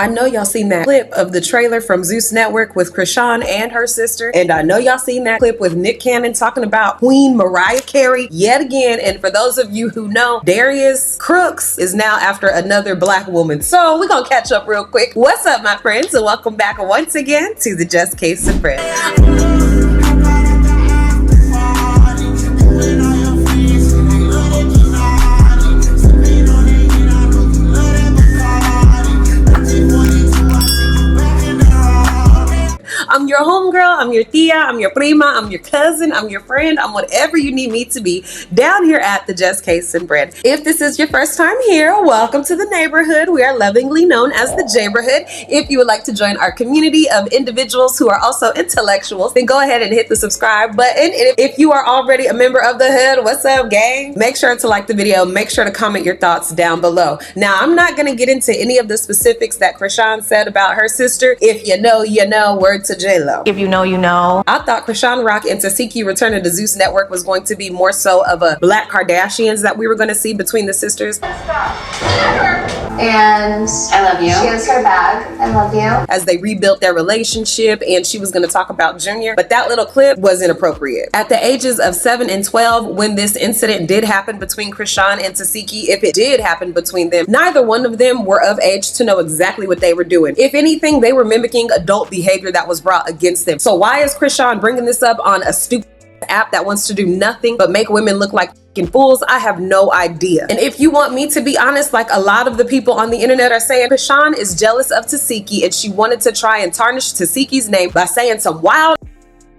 I know y'all seen that clip of the trailer from Zeus Network with Chrisean and her sister. And I know y'all seen that clip with Nick Cannon talking about Queen Mariah Carey yet again. And for those of you who know, Darius Crooks is now after another black woman. So we're gonna catch up real quick. What's up, my friends? And welcome back once again to the Just Case and Friends. I'm your homegirl, I'm your tia, I'm your prima, I'm your cousin, I'm your friend, I'm whatever you need me to be down here at the Just Case and Bread. If this is your first time here, welcome to the neighborhood. We are lovingly known as the Jaberhood. If you would like to join our community of individuals who are also intellectuals, then go ahead and hit the subscribe button. And if you are already a member of the hood, what's up, gang? Make sure to like the video, make sure to comment your thoughts down below. Now, I'm not gonna get into any of the specifics that Chrisean said about her sister. If you know, you know, word to J-Lo. If you know, you know. I thought Chrisean Rock and Teseki returning to Zeus Network was going to be more so of a Black Kardashians that we were going to see between the sisters. And I love you. She has her bag. I love you. As they rebuilt their relationship, and she was going to talk about Junior, but that little clip was inappropriate. At the ages of 7 and 12, when this incident did happen between Chrisean and Teseki, if it did happen between them, neither one of them were of age to know exactly what they were doing. If anything, they were mimicking adult behavior that was brought against them. So why is Chrisean bringing this up on a stupid app that wants to do nothing but make women look like fools? I have no idea. And if you want me to be honest, like a lot of the people on the internet are saying, Chrisean is jealous of Teseki and she wanted to try and tarnish Teseki's name by saying some wild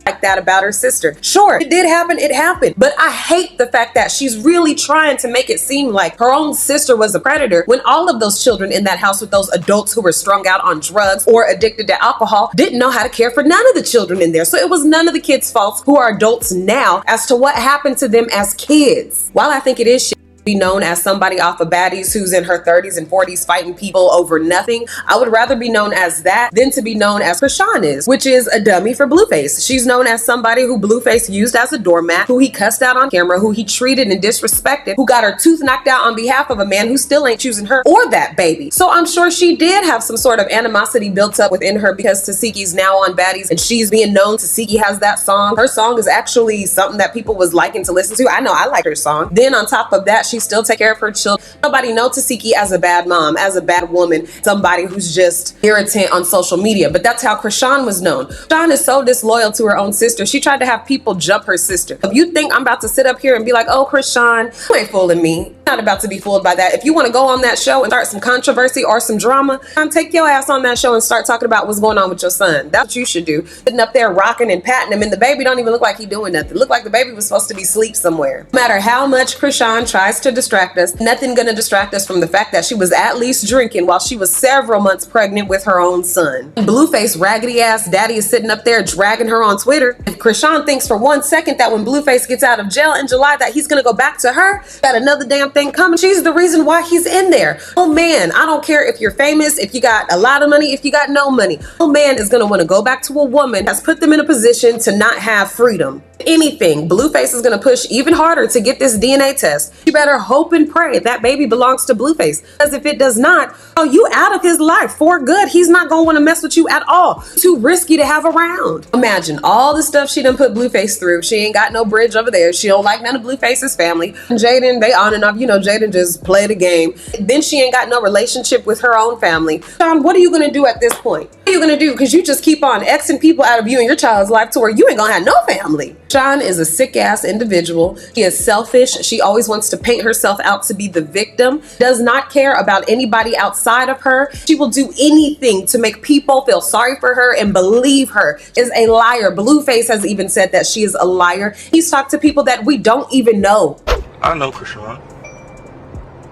like that about her sister. Sure, it did happen, it happened. But I hate the fact that she's really trying to make it seem like her own sister was a predator when all of those children in that house with those adults who were strung out on drugs or addicted to alcohol didn't know how to care for none of the children in there. So it was none of the kids' faults who are adults now as to what happened to them as kids. While I think it is shit be known as somebody off of Baddies who's in her 30s and 40s fighting people over nothing, I would rather be known as that than to be known as Chrisean is, which is a dummy for Blueface. She's known as somebody who Blueface used as a doormat, who he cussed out on camera, who he treated and disrespected, who got her tooth knocked out on behalf of a man who still ain't choosing her or that baby. So I'm sure she did have some sort of animosity built up within her because Teseki's now on Baddies and she's being known. Teseki has that song. Her song is actually something that people was liking to listen to. I know I like her song. Then on top of that, she still take care of her children. Nobody knows Teseki as a bad mom, as a bad woman, somebody who's just irritant on social media. But that's how Chrisean was known. Chrisean is so disloyal to her own sister. She tried to have people jump her sister. If you think I'm about to sit up here and be like, oh, Chrisean, you ain't fooling me. I'm not about to be fooled by that. If you want to go on that show and start some controversy or some drama, take your ass on that show and start talking about what's going on with your son. That's what you should do. Sitting up there rocking and patting him, and the baby don't even look like he doing nothing. Look like the baby was supposed to be asleep somewhere. No matter how much Chrisean tries to distract us, nothing gonna distract us from the fact that she was at least drinking while she was several months pregnant with her own son. Blueface raggedy ass daddy is sitting up there dragging her on Twitter. If Chrisean thinks for 1 second that when Blueface gets out of jail in July that he's gonna go back to her, got another damn thing coming. She's the reason why he's in there. Oh man, I don't care if you're famous, if you got a lot of money, if you got no money. Oh man is gonna wanna go back to a woman that's put them in a position to not have freedom. Anything. Blueface is gonna push even harder to get this DNA test. You better hope and pray that baby belongs to Blueface, because if it does not, oh, you out of his life for good. He's not gonna want to mess with you at all. Too risky to have around. Imagine all the stuff she done put Blueface through. She ain't got no bridge over there. She don't like none of Blueface's family. Jaden, they on and off. You know, Jaden just play the game. Then she ain't got no relationship with her own family. Sean, what are you gonna do at this point? What are you gonna do? Because you just keep on Xing people out of you and your child's life to where you ain't gonna have no family. Sean is a sick ass individual. She is selfish. She always wants to paint herself out to be the victim, does not care about anybody outside of her. She will do anything to make people feel sorry for her and believe her is a liar. Blueface has even said that she is a liar. He's talked to people that we don't even know. I know Chrisean.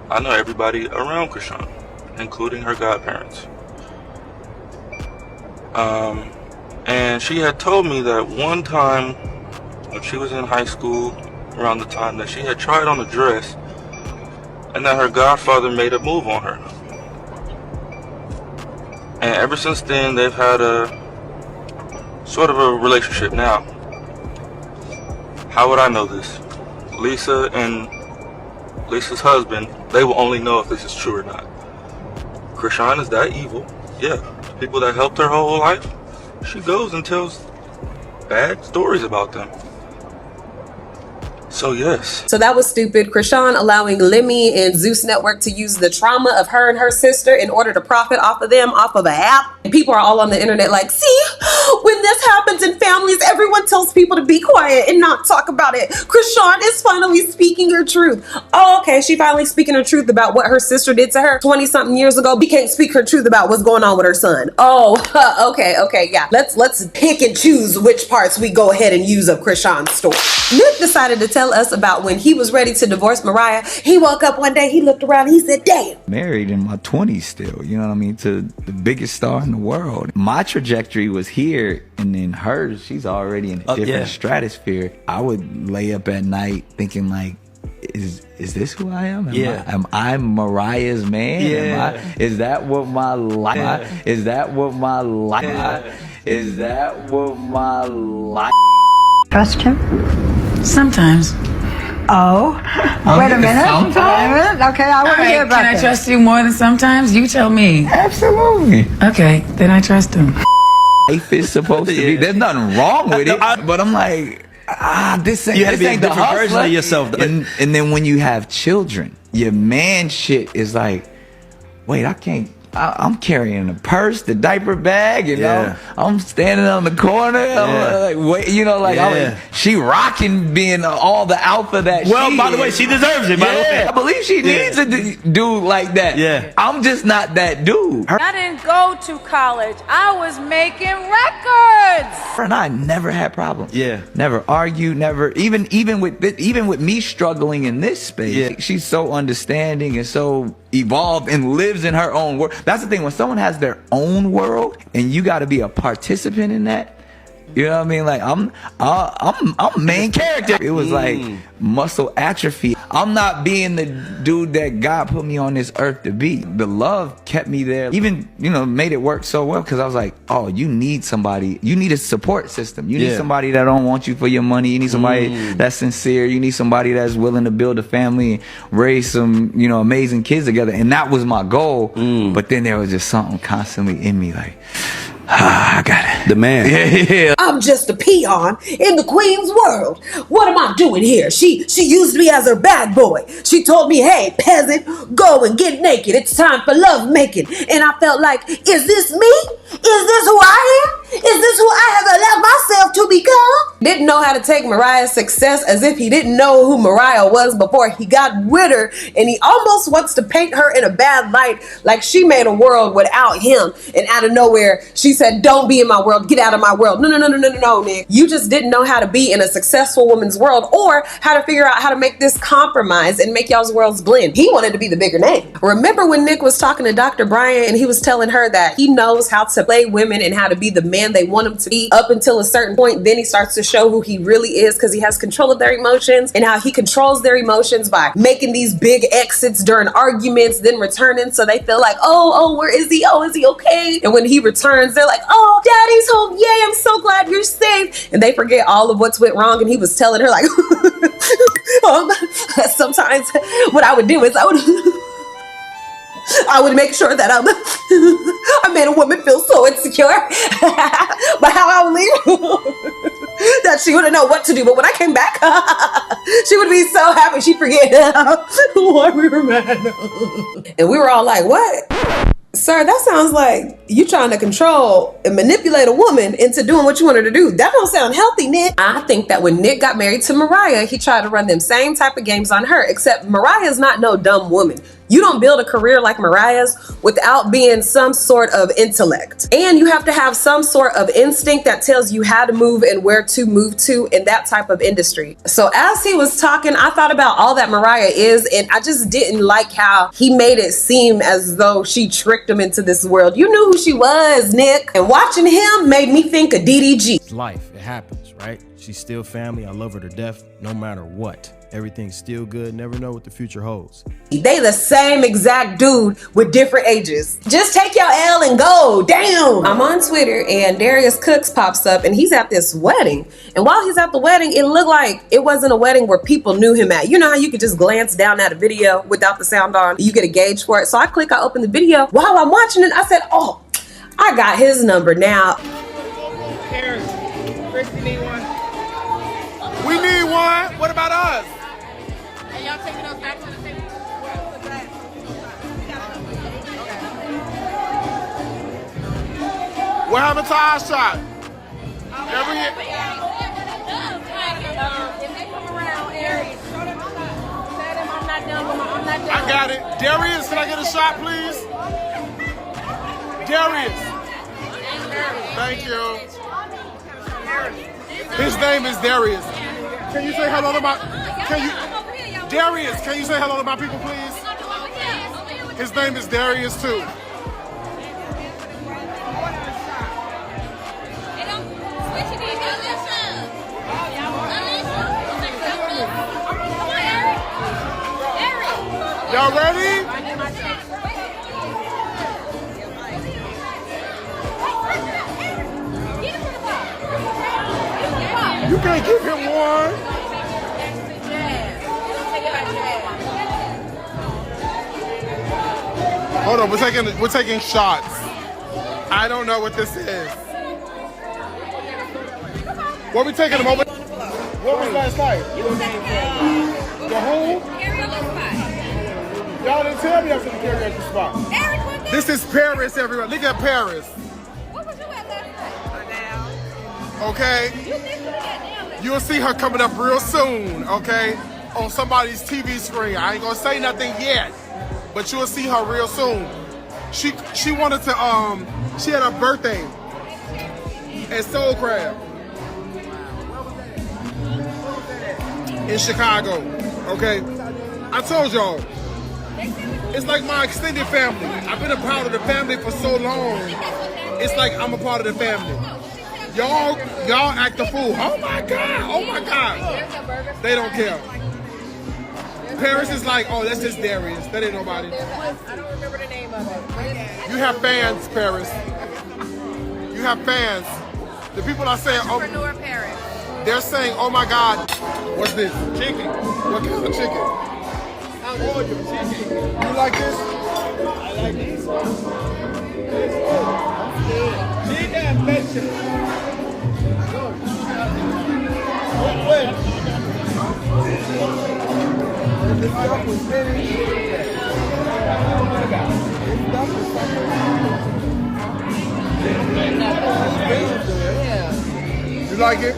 I know everybody around Chrisean, including her godparents. And she had told me that one time when she was in high school, around the time that she had tried on a dress, and that her godfather made a move on her. And ever since then, they've had a sort of a relationship. Now, how would I know this? Lisa and Lisa's husband, they will only know if this is true or not. Chrisean is that evil yeah, people that helped her whole life, she goes and tells bad stories about them. So yes. So that was stupid. Chrisean allowing Lemmy and Zeus Network to use the trauma of her and her sister in order to profit off of them, off of an app. And people are all on the internet like, see, when this happens in families, everyone tells people to be quiet and not talk about it. Chrisean is finally speaking her truth. Oh, okay, she finally speaking her truth about what her sister did to her 20-something years ago. We can't speak her truth about what's going on with her son. Oh, okay, yeah. Let's pick and choose which parts we go ahead and use of Chrisean's story. Nick decided to tell us about when he was ready to divorce Mariah. He woke up one day, he looked around, he said, damn. Married in my 20s still, you know what I mean, to the biggest star in the world. My trajectory was here, and then hers, she's already in a different stratosphere. I would lay up at night thinking like, is this who I am? Am I Mariah's man? Is that what my life? Is that what my life? Is that what my life? Trust him? Sometimes. Oh, wait a minute. Sometimes? Wait a minute. Okay, I want to hear about Can I that. trust you more than sometimes? You tell me. Absolutely. Okay, then I trust him. Life is supposed to be. There's nothing wrong with it, but I'm like, this ain't the hustler. Version of yourself. And then when you have children, your man shit is like, wait, I'm carrying a purse, the diaper bag, you know. I'm standing on the corner. I'm like, wait, you know, like she rocking being all the alpha that she by the way, she deserves it. By the way, I believe she needs a dude like that. Yeah. I'm just not that dude. I didn't go to college. I was making records. Her and I never had problems. Yeah. Never argued. Never even with me struggling in this space. Yeah. She's so understanding and so evolved and lives in her own world. That's the thing. When someone has their own world and you got to be a participant in that, you know what I mean? Like I'm main character. It was like muscle atrophy. I'm not being the dude that God put me on this earth to be. The love kept me there. Even, you know, made it work so well because I was like, oh, you need somebody. You need a support system. You need somebody that don't want you for your money. You need somebody that's sincere. You need somebody that's willing to build a family and raise some, you know, amazing kids together. And that was my goal. But then there was just something constantly in me like, I got it. The man. Yeah. I'm just a peon in the queen's world. What am I doing here? She used me as her bad boy. She told me, hey, peasant, go and get naked. It's time for love making. And I felt like, is this me? Is this who I am? Is this who I have allowed myself to become? Didn't know how to take Mariah's success as if he didn't know who Mariah was before he got with her. And he almost wants to paint her in a bad light, like she made a world without him. And out of nowhere, she said, don't be in my world. Get out of my world. No, Nick. You just didn't know how to be in a successful woman's world or how to figure out how to make this compromise and make y'all's worlds blend. He wanted to be the bigger name. Remember when Nick was talking to Dr. Brian and he was telling her that he knows how to play women and how to be the man they want him to be up until a certain point. Then he starts to show who he really is because he has control of their emotions and how he controls their emotions by making these big exits during arguments, then returning so they feel like, oh, where is he? Oh, is he okay? And when he returns, they're like, oh, daddy's home. Yay, I'm so glad you're safe. And they forget all of what's went wrong. And he was telling her like, sometimes what I would do is I would make sure that I made a woman feel so insecure by how I would leave that she wouldn't know what to do. But when I came back, she would be so happy she'd forget why we were mad. And we were all like, what? Sir, that sounds like you trying to control and manipulate a woman into doing what you want her to do. That don't sound healthy, Nick. I think that when Nick got married to Mariah, he tried to run them same type of games on her, except Mariah's not no dumb woman. You don't build a career like Mariah's without being some sort of intellect. And you have to have some sort of instinct that tells you how to move and where to move to in that type of industry. So as he was talking, I thought about all that Mariah is, and I just didn't like how he made it seem as though she tricked him into this world. You knew who she was, Nick. And watching him made me think of DDG. It's life, it happens, right? She's still family. I love her to death, no matter what. Everything's still good. Never know what the future holds. They the same exact dude with different ages. Just take your L and go. Damn. I'm on Twitter and Darius Crooks pops up and he's at this wedding. And while he's at the wedding, it looked like it wasn't a wedding where people knew him at. You know how you could just glance down at a video without the sound on? You get a gauge for it. So I open the video. While I'm watching it, I said, oh, got his number now. We need one. What about us? And y'all taking those back to the table? What happened to our shot? Every year. If they come around, Darius, show them I'm not done, but I'm not done. I got it. Darius, can I get a shot, please? Darius. Thank you. His name is Darius. Can you say hello to my... Darius, can you say hello to my people, please? His name is Darius, too. Y'all ready? You can't give him one. Hold on, we're taking shots. I don't know what this is. What we taking a moment? What was last night? The who? Y'all didn't tell me I was in the karaoke spot. This is Paris, everyone. Look at Paris. What was you at last night? Okay? You'll see her coming up real soon, okay? On somebody's TV screen. I ain't gonna say nothing yet, but you'll see her real soon. She wanted to, she had a birthday at Soul Crab in Chicago, okay? I told y'all, it's like my extended family. I've been a part of the family for so long. It's like I'm a part of the family. Y'all act a fool. Oh my God. They don't care. Paris is like, oh, that's just Darius. That ain't nobody. I don't remember the name of it. You have fans, Paris. You have fans. The people are saying, oh, Entrepreneur Paris. they're saying, oh my God, what's this? Chicken. What kind of chicken? Oh, chicken. You like this? I like this. Chicken and vegetables. This stuff was finished. You like it?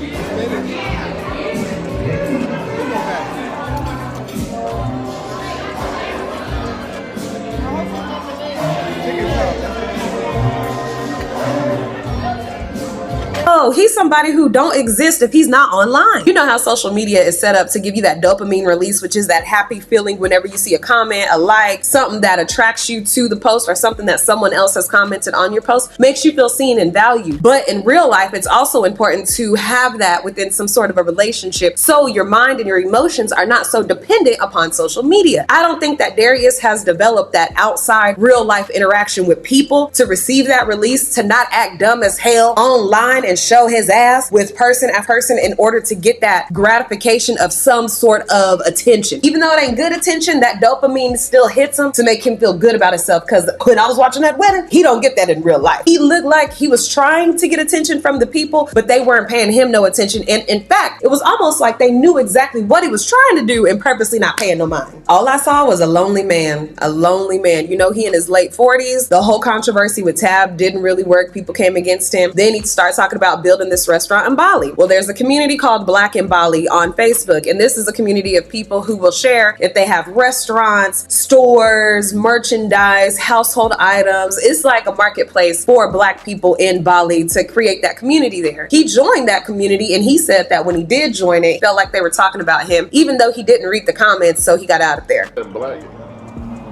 Oh, he's somebody who don't exist if he's not online. You know how social media is set up to give you that dopamine release, which is that happy feeling whenever you see a comment, a like, something that attracts you to the post or something that someone else has commented on your post, makes you feel seen and valued. But in real life, it's also important to have that within some sort of a relationship so your mind and your emotions are not so dependent upon social media. I don't think that Darius has developed that outside real life interaction with people to receive that release, to not act dumb as hell online and show his ass with person after person in order to get that gratification of some sort of attention. Even though it ain't good attention, that dopamine still hits him to make him feel good about himself. Because when I was watching that wedding, he don't get that in real life. He looked like he was trying to get attention from the people, but they weren't paying him no attention. And in fact, it was almost like they knew exactly what he was trying to do and purposely not paying no mind. All I saw was a lonely man. A lonely man. You know, he in his late 40s. The whole controversy with Tab didn't really work. People came against him. Then he started talking about building this restaurant in Bali. Well, there's a community called Black in Bali on Facebook, and this is a community of people who will share if they have restaurants, stores, merchandise, household items. It's like a marketplace for Black people in Bali to create that community there. He joined that community, and he said that when he did join it, felt like they were talking about him, even though he didn't read the comments, so he got out of there.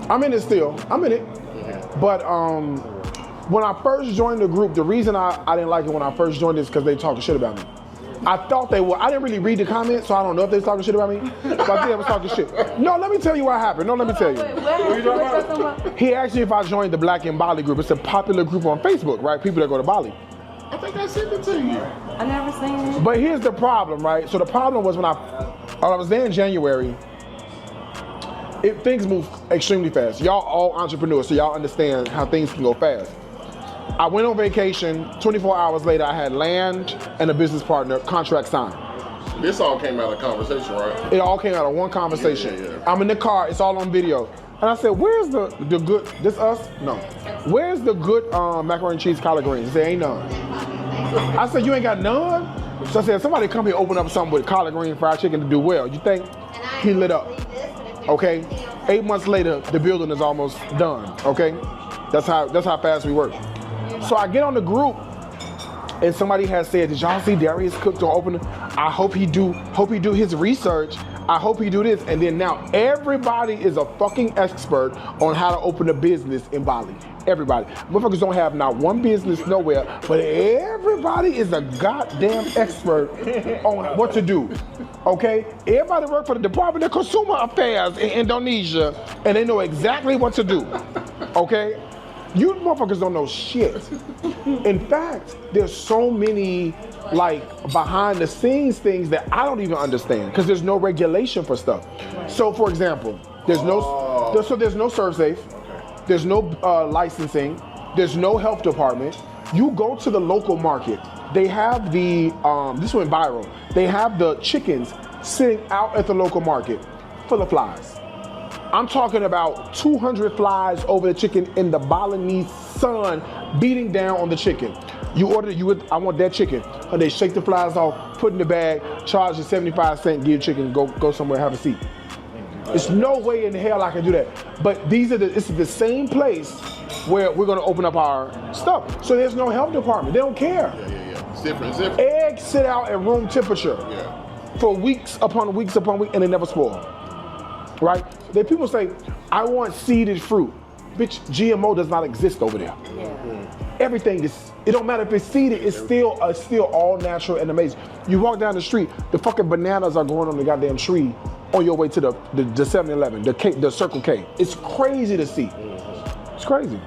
I'm in it still. I'm in it. But when I first joined the group, the reason I didn't like it when I first joined is because they talking shit about me. I thought they were. I didn't really read the comments, so I don't know if they was talking shit about me. But I think they was talking shit. No, let me tell you what happened. No, let me tell you. He asked me if I joined the Black in Bali group. It's a popular group on Facebook, right? People that go to Bali. I think I sent it to you. I never seen it. But here's the problem, right? So the problem was when I was there in January, things move extremely fast. Y'all all entrepreneurs, so y'all understand how things can go fast. I went on vacation. 24 hours later, I had land and a business partner, contract signed. This all came out of conversation, right? It all came out of one conversation. Yeah. I'm in the car, it's all on video. And I said, where's the good, this us? No. Where's the good macaroni and cheese collard greens? He said, ain't none. I said, you ain't got none? So I said, somebody come here open up something with collard green fried chicken to do well. You think? He lit up. Okay? 8 months later, the building is almost done. Okay? That's how fast we work. So I get on the group, and somebody has said, did y'all see Darius Crooks gonna open it? I hope he do his research. I hope he do this. And then now everybody is a fucking expert on how to open a business in Bali. Everybody. Motherfuckers don't have not one business nowhere, but everybody is a goddamn expert on what to do. Okay? Everybody work for the Department of Consumer Affairs in Indonesia, and they know exactly what to do. Okay? You motherfuckers don't know shit. In fact, there's so many like behind the scenes things that I don't even understand because there's no regulation for stuff. So for example, there's no ServSafe, there's no licensing, there's no health department. You go to the local market, they have the, this went viral, they have the chickens sitting out at the local market full of flies. I'm talking about 200 flies over the chicken in the Balinese sun beating down on the chicken. You order, I want that chicken. And they shake the flies off, put in the bag, charge you 75 cents, give you chicken, go somewhere, have a seat. There's no way in hell I can do that. But this is the same place where we're gonna open up our stuff. So there's no health department, they don't care. Yeah. It's different. Eggs sit out at room temperature for weeks upon weeks and they never spoil. Right? Then people say, I want seeded fruit. Bitch, GMO does not exist over there. Everything is, it don't matter if it's seeded, it's still all natural and amazing. You walk down the street, the fucking bananas are growing on the goddamn tree on your way to the 7-Eleven, the Circle K. It's crazy to see. It's crazy.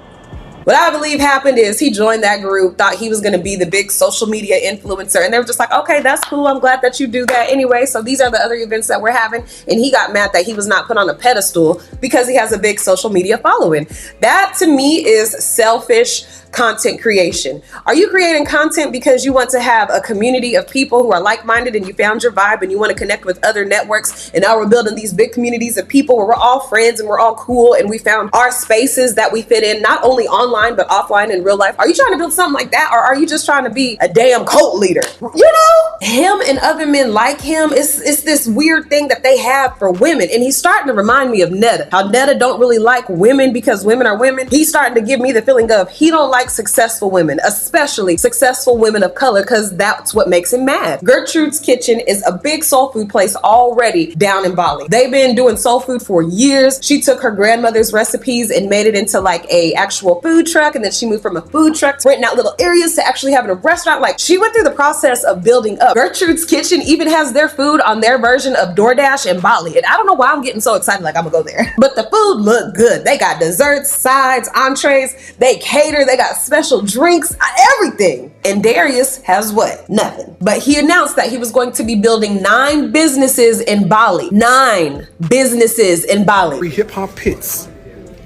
What I believe happened is he joined that group, thought he was going to be the big social media influencer. And they were just like, okay, that's cool. I'm glad that you do that anyway. So these are the other events that we're having. And he got mad that he was not put on a pedestal because he has a big social media following. That to me is selfish content creation. Are you creating content because you want to have a community of people who are like-minded and you found your vibe and you want to connect with other networks, and now we're building these big communities of people where we're all friends and we're all cool and we found our spaces that we fit in, not only online but offline in real life? Are you trying to build something like that, or are you just trying to be a damn cult leader? You know, him and other men like him, it's this weird thing that they have for women, and he's starting to remind me of Netta. How Netta don't really like women because women are women. He's starting to give me the feeling of he don't like successful women, especially successful women of color, because that's what makes him mad. Gertrude's Kitchen is a big soul food place already down in Bali. They've been doing soul food for years. She took her grandmother's recipes and made it into like a actual food truck, and then she moved from a food truck to renting out little areas to actually having a restaurant. Like, she went through the process of building up. Gertrude's Kitchen even has their food on their version of DoorDash in Bali, and I don't know why I'm getting so excited like I'm gonna go there. But the food look good. They got desserts, sides, entrees, they cater, they got special drinks, everything. And Darius has what? Nothing. But he announced that he was going to be building 9 businesses in Bali. 9 businesses in Bali. Hip-hop pits.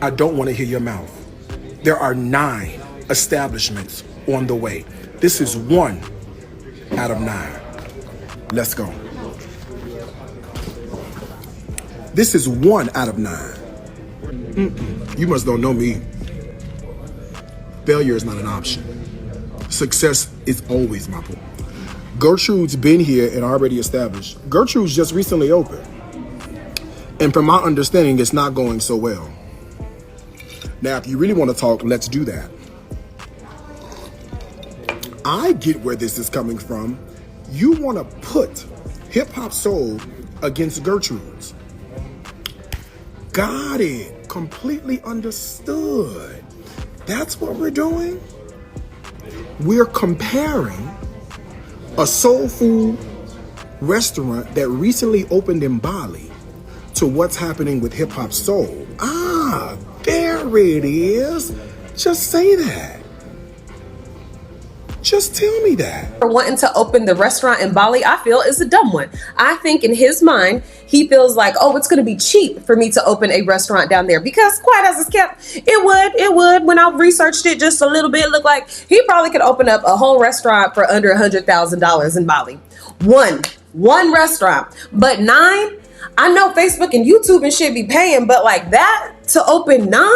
I don't want to hear your mouth. There are 9 establishments on the way. This is 1 out of 9. Let's go. This is 1 out of 9. You must don't know me. Failure is not an option. Success is always my point. Gertrude's been here and already established. Gertrude's just recently opened. And from my understanding, it's not going so well. Now, if you really want to talk, let's do that. I get where this is coming from. You want to put hip hop soul against Gertrude's. Got it. Completely understood. That's what we're doing. We're comparing a soul food restaurant that recently opened in Bali to what's happening with hip hop soul. Ah, there it is. Just say that. Just tell me that. For wanting to open the restaurant in Bali, I feel is a dumb one. I think in his mind, he feels like, oh, it's going to be cheap for me to open a restaurant down there, because quite as it's kept, it would. When I researched it just a little bit, it looked like he probably could open up a whole restaurant for under $100,000 in Bali. One restaurant. But 9, I know Facebook and YouTube and shit be paying, but like that to open 9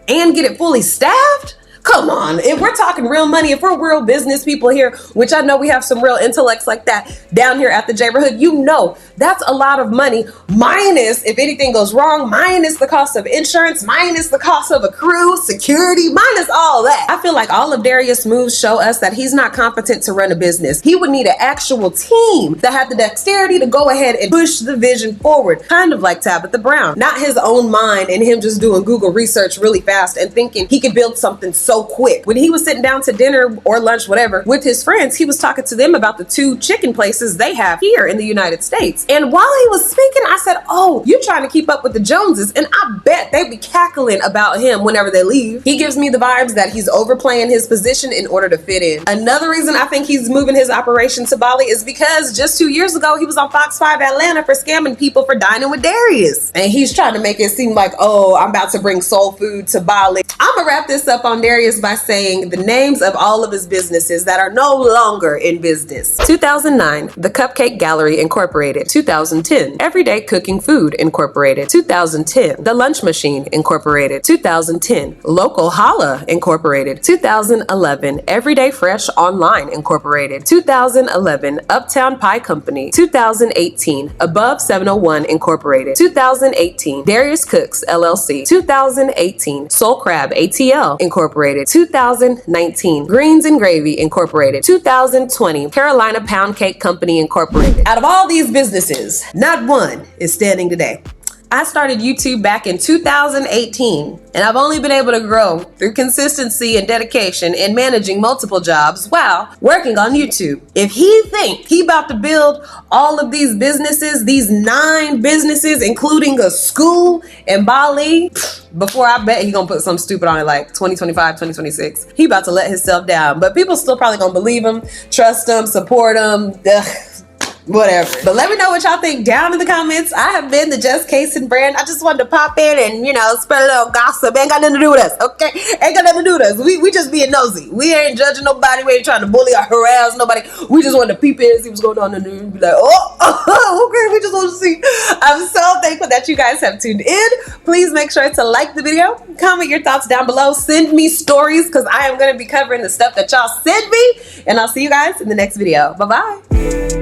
and get it fully staffed? Come on, if we're talking real money, if we're real business people here, which I know we have some real intellects like that down here at the Neighborhood, you know that's a lot of money, minus if anything goes wrong, minus the cost of insurance, minus the cost of a crew, security, minus all that. I feel like all of Darius' moves show us that he's not competent to run a business. He would need an actual team that had the dexterity to go ahead and push the vision forward, kind of like Tabitha Brown. Not his own mind and him just doing Google research really fast and thinking he could build something so quick. When he was sitting down to dinner or lunch, whatever, with his friends, he was talking to them about the 2 chicken places they have here in the United States. And while he was speaking, I said, oh, you're trying to keep up with the Joneses. And I bet they be cackling about him whenever they leave. He gives me the vibes that he's overplaying his position in order to fit in. Another reason I think he's moving his operation to Bali is because just 2 years ago, he was on Fox 5 Atlanta for scamming people for dining with Darius. And he's trying to make it seem like, oh, I'm about to bring soul food to Bali. I'm gonna wrap this up on Darius by saying the names of all of his businesses that are no longer in business. 2009, The Cupcake Gallery Incorporated. 2010, Everyday Cooking Food Incorporated. 2010, The Lunch Machine Incorporated. 2010, Local Holla Incorporated. 2011, Everyday Fresh Online Incorporated. 2011, Uptown Pie Company. 2018, Above 701 Incorporated. 2018, Darius Crooks LLC. 2018, Soul Crab ATL Incorporated. 2019, Greens and Gravy Incorporated. 2020, Carolina Pound Cake Company Incorporated. Out of all these businesses, not one is standing today. I started YouTube back in 2018, and I've only been able to grow through consistency and dedication in managing multiple jobs while working on YouTube. If he thinks he about to build all of these businesses, these 9 businesses, including a school in Bali, before I bet he gonna put something stupid on it like 2025, 2026. He about to let himself down, but people still probably gonna believe him, trust him, support him. Whatever. But let me know what y'all think down in the comments. I have been the Just Casing brand. I just wanted to pop in and, spread a little gossip. Ain't got nothing to do with us, okay? Ain't got nothing to do with us. We just being nosy. We ain't judging nobody. We ain't trying to bully or harass nobody. We just wanted to peep in, see what's going on in the news, and be like, okay, we just want to see. I'm so thankful that you guys have tuned in. Please make sure to like the video, comment your thoughts down below, send me stories, because I am going to be covering the stuff that y'all send me, and I'll see you guys in the next video. Bye-bye.